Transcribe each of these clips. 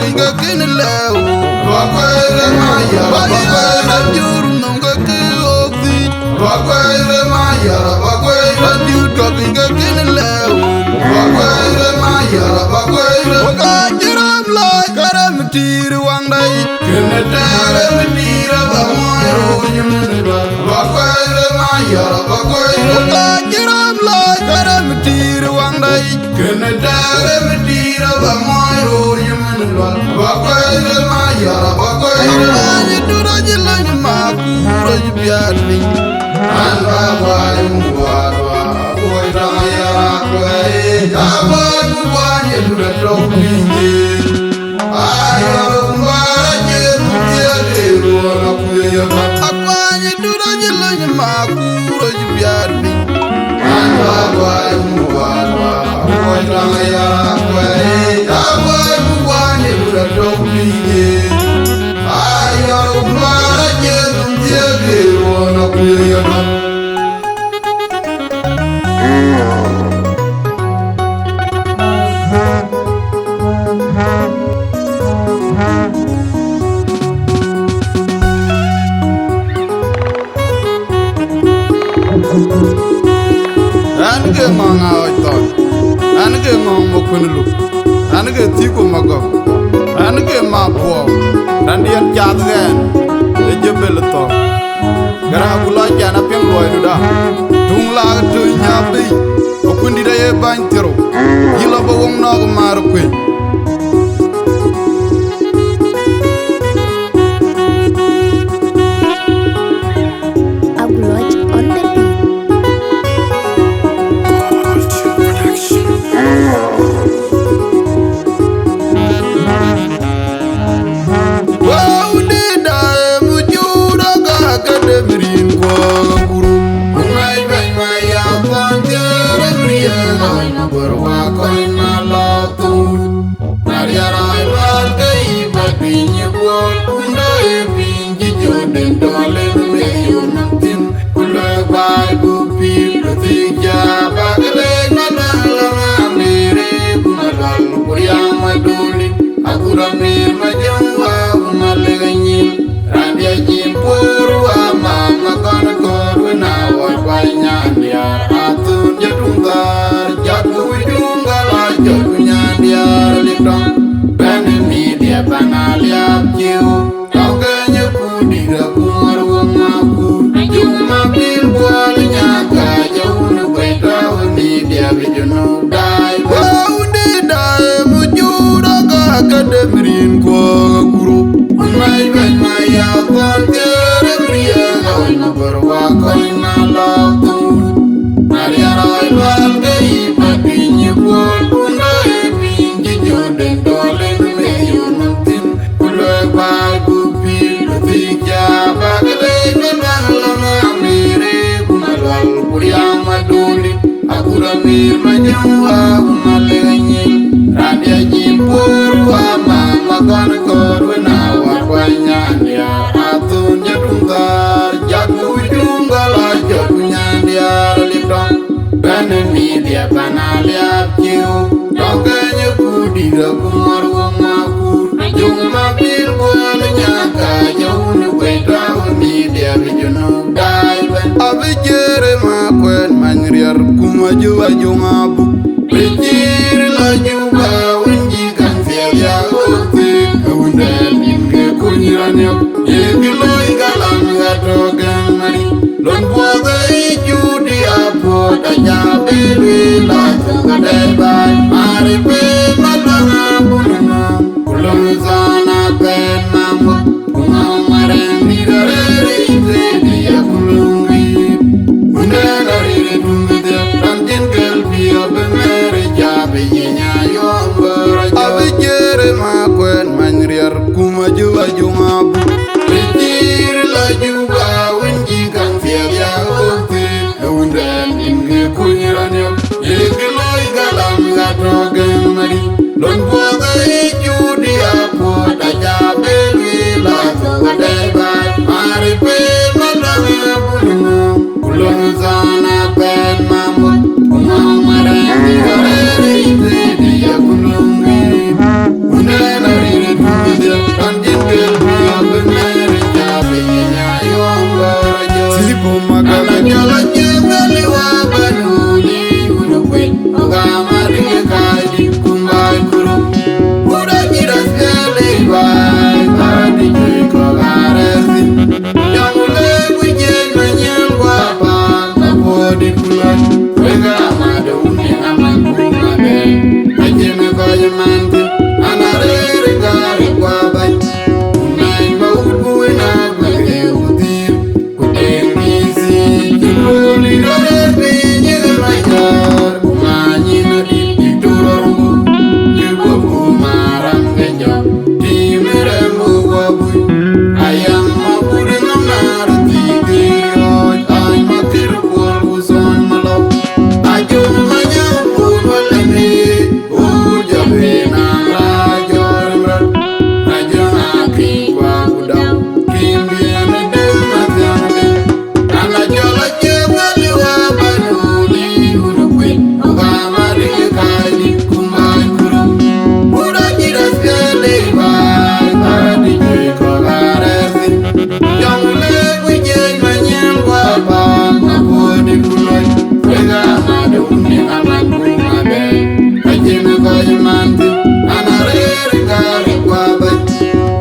pinga kinileo Wakwere maya Wakwere juru nunga kiozi Wakwere maya Wakwere juru pinga kinileo Wakwere maya Wakwere Wakajiram la karam tiri wangdai Kinetare mitira bamoyo nyumneba Wakwere maya Wakwere Wakajiram la karam tiri wangdai Kinetare mitira bamoyo nyumneba Wakwere maya Wakwere Wani dura jilani makura jibyali Anba wayu mwadwa Wakwere maya Wakwere Abadu wani dura tokini Akwanye dura jilani makura jibyali Anba wayu mwadwa Wakwere maya Wakwere Abadu wani dura tokini Ange manga oiton, ange mong mokunulu, ange tiko mago, ange mapuo, randian jadgen, ejebeleto, garagula jana pengloy duda, tungla tu nyabi, okundi da ye bantero, gila bawong nog marukwe. Jua jungabu, pejir la juga wenji kan siya uti, kaundan inge kunyiranyo, yekiloi galam gatogan mari, lon boga iju di apo tajabili la kadai mari pe matanga bulunga, kulung sana pen mamu, kumau maren di dareri dia kulungi, undana riri tungi Abijere makwen manriar kumaju ajungabu Pejir la juga wenji kan ya uti Eundan inge kunyiranyo Yekiloi galam gato jala jibali wa banuli urukwin ogama ringe kaidi kumbai kuru Buda jiras gale bai Badi jiko garesi Yamule wije nanyel wapa Kapodi kulon Wega amado uni aman kumade Ajime koje manti Anarere gare kwa bai Unai maudu ina gwege utir Kutengisi Jumuli dore pinye majar Kumanyi na dipi turorungu Jibu kumarang genjo Dimere mugwabui Ayam maburi namnara tigirioj Ay matir kual kuson malok Ajum manyam kunwalene Ujabe nang rajor mrat Ajum aki kwa kudau Kimbiene dem matyane Ana jola jebali wa banuli urukwin Ogama ringe kaidi kumbai kuru Buda jiras gale bai Badi jiko garesi Yamule wije manyel wapa Kapodi kuloi Wega amade uni aman kumade Ajime koje manti Anarere gare kwa bai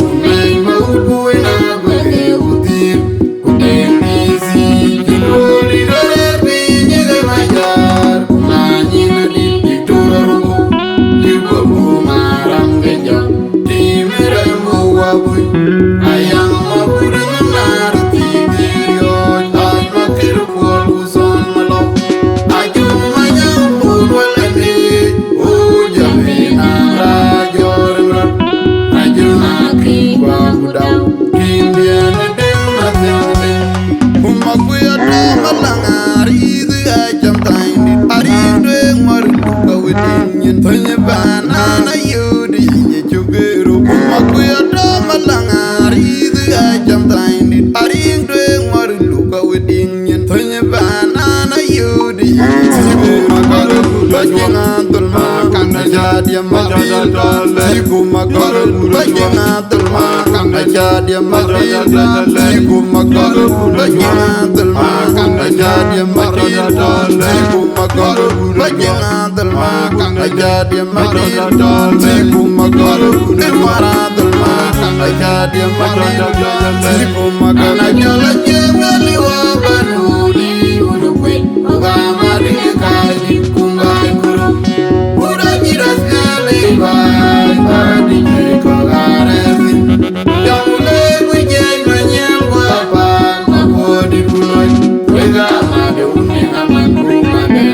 Unai maudu ina gwege utir Kutengisi Jumuli dore pinye majar Kumanyi na dipi turorungu Jibu kumarang genjo Dimere mugwabui Ayang maburi namnara tigirioj Ay makir kual kuson malok Ajum manyam kunwalene Ujabe nang rajor mrat Ajum aki kwa kudau Kimbiene dem matyane Umakuya dama langari Izi ajam taindi Aridwe ngwaru duka wedinyin Tanya banana yudi Inye chugero Umakuya dama langari Izi ajam taindi Aridwe ngwaru duka wedinyin Tanya banana yudi Inye chugero Bajengatul makana jadi mabil Siku makarul Bajengatul makana jadi mabil Siku makarul Bajengatul makana jadi mabil Siku makarul Bajengatul makana jadi mabil Siku makarul Irwaratul makana jadi mabil Siku makana jala jebali wa banuli urukwin Ogama ringe kaidi kumbai kuru Buda jiras gale bai Badi jiko garesi Yamule wije manyel wapa Kapodi kuloi Wega amade uni aman kumade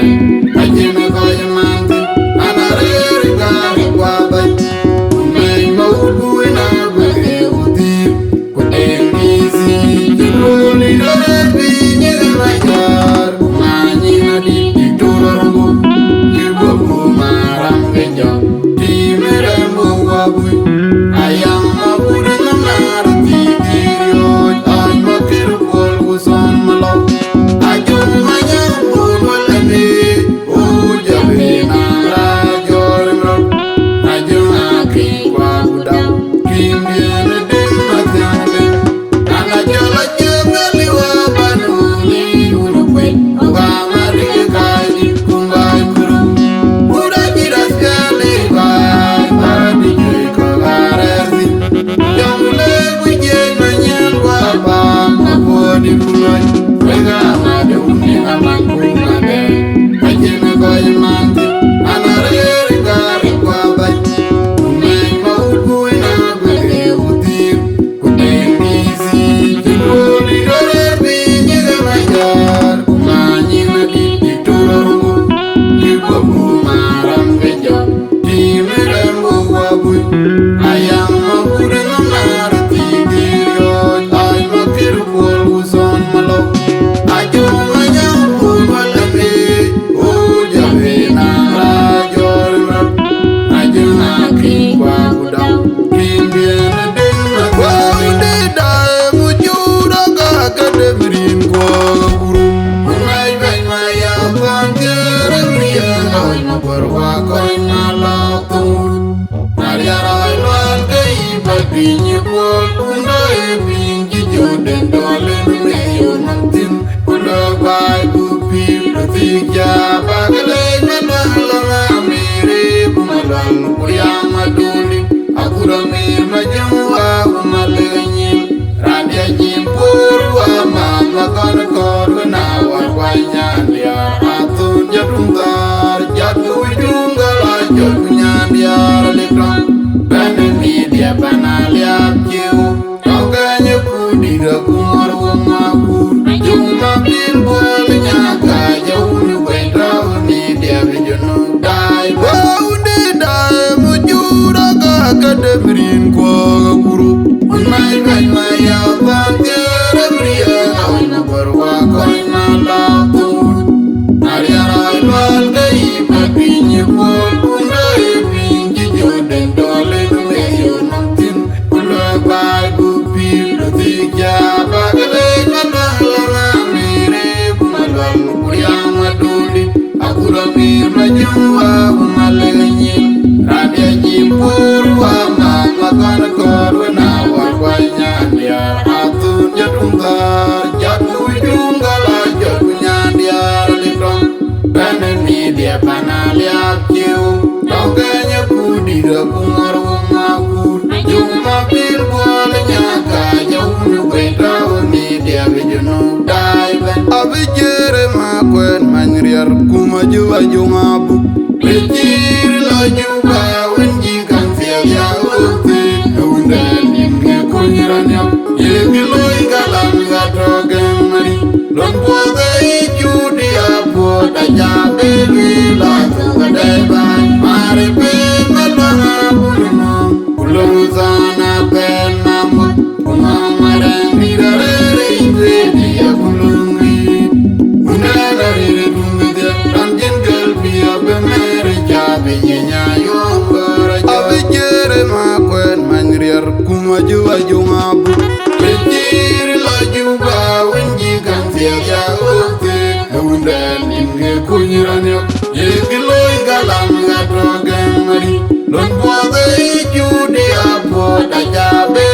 Ajime koje manti Anarere gare kwa bai Unai maudu ina gwege utir Kutengisi Jumuli dore pinye majar Kumanyi na dipi turorungu Jibu kumarang genjo Dimere mugwabui Ayang maburi namnara tigirioj Ay makir kual kuson malok Ajum manyam kunwalene Ujabe nang rajor mrat Ajum aki kwa kudau Kimbiene dem matyane Ana jola jebali wa banuli urukwin Ogama ringe kaidi kumbai kuru Buda jiras gale bai Badi jiko garesi Yamule wije manyel wapa Kapodi kuloi Wega amade uni aman kumade Ajime koje manti Anarere gare kwa bai Unai maudu ina gwege utir Kutengisi Jumuli dore pinye majar Kumanyi na dipi turorungu Jibu kumarang genjo Dimere mugwabui Ayang maburi namnara tigirioj Ay makir kual kuson malok tija bagale malwala mere kumalwal kuriyama duli akura mir majamwa kumalenyin radia jimpur wa mama kon kor na warwanya dia atun jadungar jadu jungala jodunyan dia lekron bane media banalia kiu toganya kudira kumar makur juma bil bol nyaga jauh wedra media bejunu dai baude dai mujura ga kadebrin ko guru mai ya ban kere bria ai na barwa koi malatu ariara bal gai papinye bol kundai pinji joden dole me yonantin kula bai bu pil tija bagale malala mere kumalal kuriyama duli akura mir majua kumalenyin radia jimpur wa mama kan korwana warwanya dia atun jadungar jadu jungala jadunya dia litong bane media panalia kiu toganya kudira kumar makur juma bil bolanya ka jauh wedra media bejunu dai ben abijere makwen manriar kumaju ajungabu Pejir la juga wenji kan ya ukti undan inge kunyiranya yegi loy galam ga dogen mari don boga judi apo da jabe la ga dai ban mare pe malana bulmo ulung zana pen mamut umamara mirare inde dia bulungi unana ire dumide ranjen galbi abemere jabe nyanya yombara abijere makwen manriar kumaju ajungabu pejir la juga wenji kan ya ukti undan inge kunyiranyo yegi loy galam ga dogen mari don boga judi apo da jabe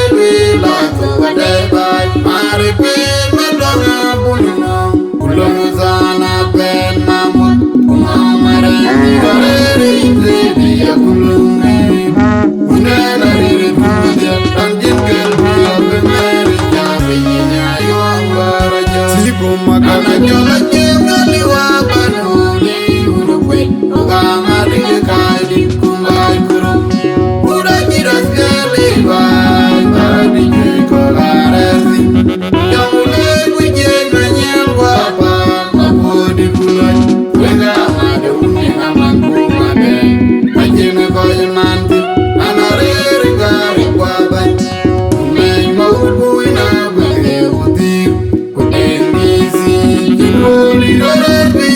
la ga dai bai mare pe malana bulno ulong zana pen mamut umamara mirare inde dia bulungi unana ire dumide tanjin gelbi abemere jabe nyanya yombara ja sigo magana jola jengali wa banuli urukwe ogama ringe kaidi kumbai kuru ura jiras gali bai badi jiko garesi jamule kuje nanyel wapa mabodi kulai wega amade uni amanku made majene koye manti anarere gari kwa bai umei maubu ina bege utir kudengisi jinoli dorerbi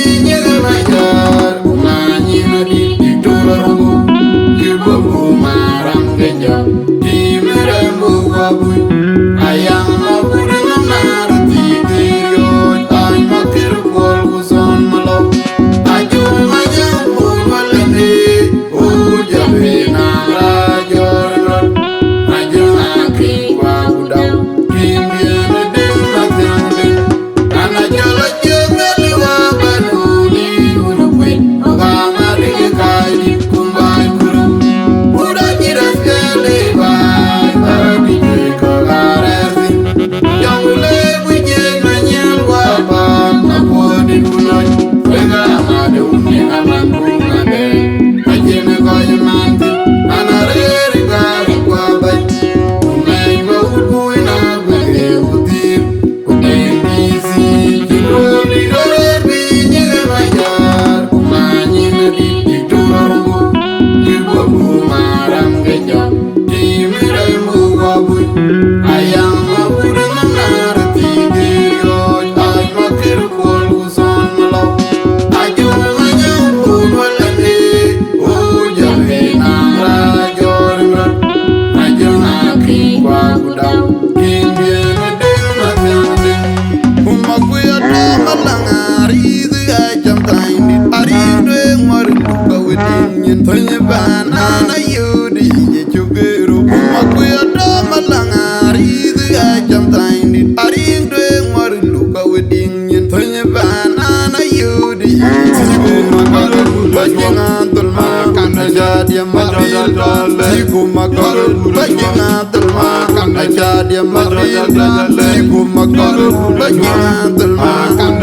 bajingan tulma aja dia madinda siku makar bajingan tulma aja dia madinda siku makar bajingan tulma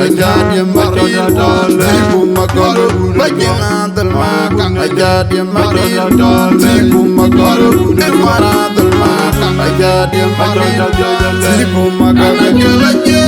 aja dia madinda siku makar bajingan tulma aja dia madinda siku makar tulma aja dia madinda siku makar